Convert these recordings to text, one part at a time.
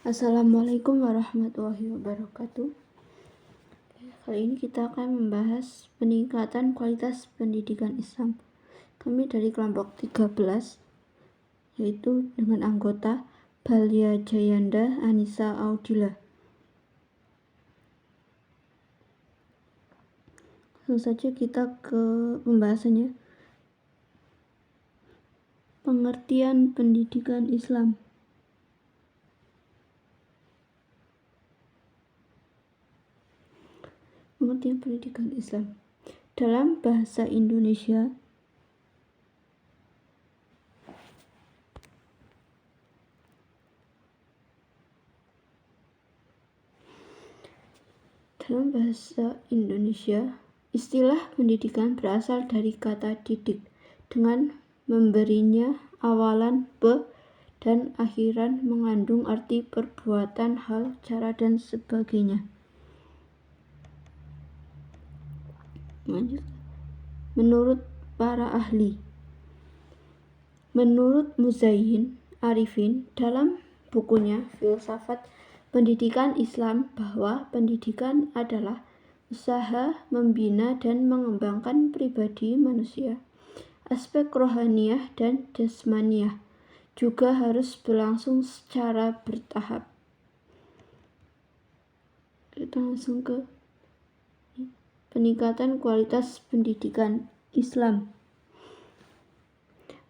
Assalamualaikum warahmatullahi wabarakatuh. Kali ini kita akan membahas peningkatan kualitas pendidikan Islam. Kami dari kelompok 13, yaitu dengan anggota Balia Jayanda Anissa Audila. Langsung saja kita ke pembahasannya. Pengertian pendidikan Islam. Pengertian pendidikan Islam dalam bahasa Indonesia istilah pendidikan berasal dari kata didik dengan memberinya awalan be dan akhiran mengandung arti perbuatan, hal, cara, dan sebagainya. Menurut para ahli, menurut Muzayyin Arifin dalam bukunya Filsafat Pendidikan Islam, bahwa pendidikan adalah usaha membina dan mengembangkan pribadi manusia. Aspek rohaniah dan jasmaniah juga harus berlangsung secara bertahap. Kita langsung ke peningkatan kualitas pendidikan Islam.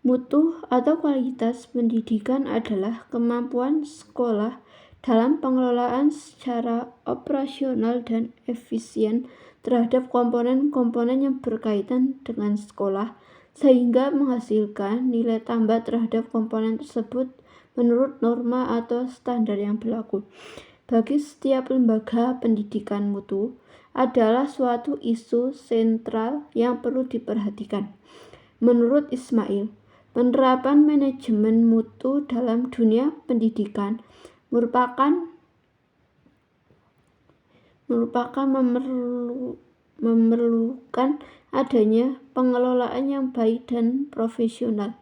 Mutu atau kualitas pendidikan adalah kemampuan sekolah dalam pengelolaan secara operasional dan efisien terhadap komponen-komponen yang berkaitan dengan sekolah, sehingga menghasilkan nilai tambah terhadap komponen tersebut menurut norma atau standar yang berlaku. Bagi setiap lembaga pendidikan, mutu adalah suatu isu sentral yang perlu diperhatikan. Menurut Ismail, penerapan manajemen mutu dalam dunia pendidikan memerlukan adanya pengelolaan yang baik dan profesional,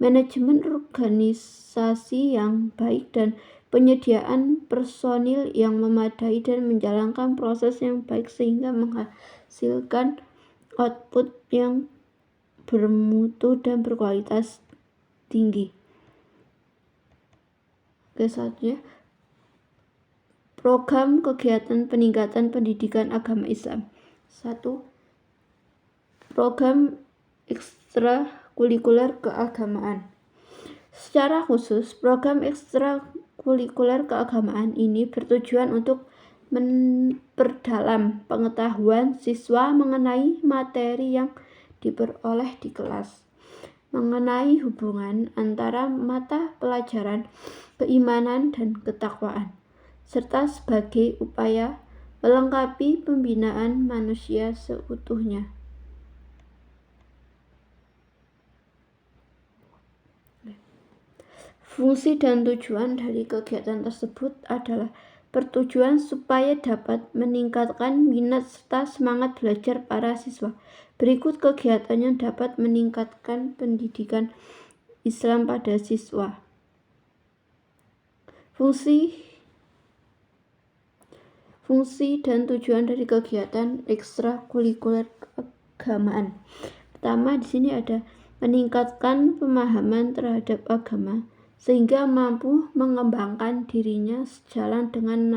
manajemen organisasi yang baik, dan penyediaan personil yang memadai dan menjalankan proses yang baik sehingga menghasilkan output yang bermutu dan berkualitas tinggi. Selanjutnya, program kegiatan peningkatan pendidikan agama Islam. 1. Program ekstrakurikuler keagamaan. Secara khusus, program ekstrakurikuler keagamaan ini bertujuan untuk memperdalam pengetahuan siswa mengenai materi yang diperoleh di kelas, mengenai hubungan antara mata pelajaran, keimanan, dan ketakwaan, serta sebagai upaya melengkapi pembinaan manusia seutuhnya. Fungsi dan tujuan dari kegiatan tersebut adalah bertujuan supaya dapat meningkatkan minat serta semangat belajar para siswa. Berikut kegiatan yang dapat meningkatkan pendidikan Islam pada siswa. Fungsi dan tujuan dari kegiatan ekstrakurikuler keagamaan. Pertama, di sini ada meningkatkan pemahaman terhadap agama sehingga mampu mengembangkan dirinya sejalan dengan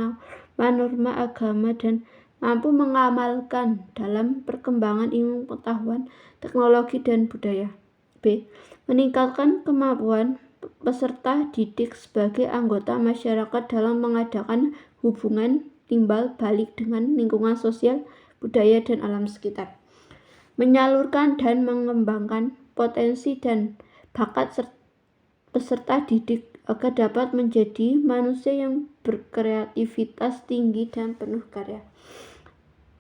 norma agama dan mampu mengamalkan dalam perkembangan ilmu pengetahuan, teknologi, dan budaya. B. Meningkatkan kemampuan peserta didik sebagai anggota masyarakat dalam mengadakan hubungan timbal balik dengan lingkungan sosial, budaya, dan alam sekitar. Menyalurkan dan mengembangkan potensi dan bakat peserta didik agar dapat menjadi manusia yang berkreativitas tinggi dan penuh karya.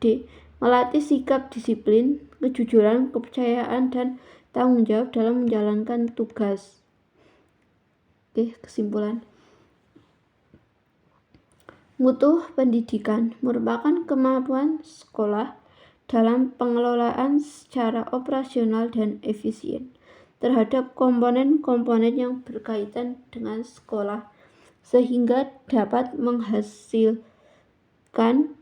D. Melatih sikap disiplin, kejujuran, kepercayaan, dan tanggung jawab dalam menjalankan tugas. Kesimpulan. Mutu pendidikan merupakan kemampuan sekolah dalam pengelolaan secara operasional dan efisien terhadap komponen-komponen yang berkaitan dengan sekolah, sehingga dapat menghasilkan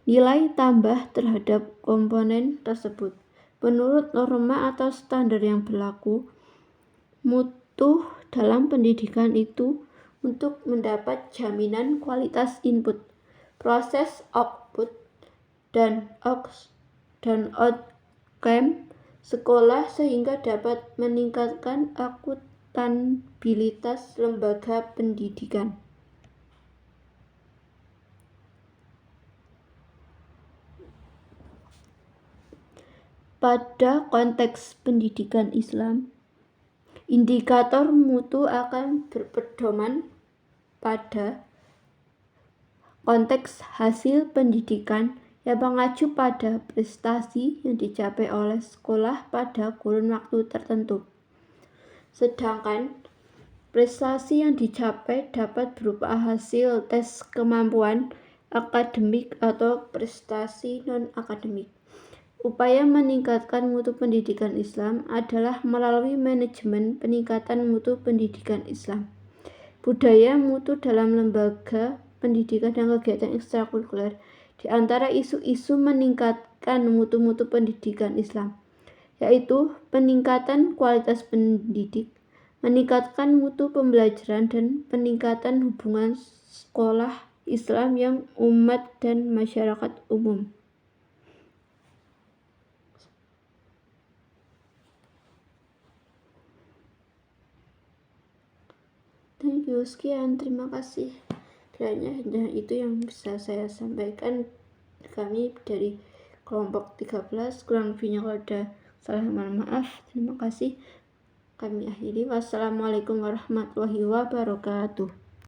nilai tambah terhadap komponen tersebut. Menurut norma atau standar yang berlaku, mutu dalam pendidikan itu untuk mendapat jaminan kualitas input, proses output, dan outcome sekolah sehingga dapat meningkatkan akuntabilitas lembaga pendidikan. Pada konteks pendidikan Islam, indikator mutu akan berpedoman pada konteks hasil pendidikan yang mengacu pada prestasi yang dicapai oleh sekolah pada kurun waktu tertentu. Sedangkan prestasi yang dicapai dapat berupa hasil tes kemampuan akademik atau prestasi non-akademik. Upaya meningkatkan mutu pendidikan Islam adalah melalui manajemen peningkatan mutu pendidikan Islam, budaya mutu dalam lembaga pendidikan dan kegiatan ekstrakurikuler. Di antara isu-isu meningkatkan mutu-mutu pendidikan Islam, yaitu peningkatan kualitas pendidik, meningkatkan mutu pembelajaran, dan peningkatan hubungan sekolah Islam yang umat dan masyarakat umum. Thank you, sekian, terima kasih. Kiranya itu yang bisa saya sampaikan. Kami dari kelompok 13, kurang lebihnya kalau ada salah mohon maaf. Terima kasih. Kami akhiri. Wassalamualaikum warahmatullahi wabarakatuh.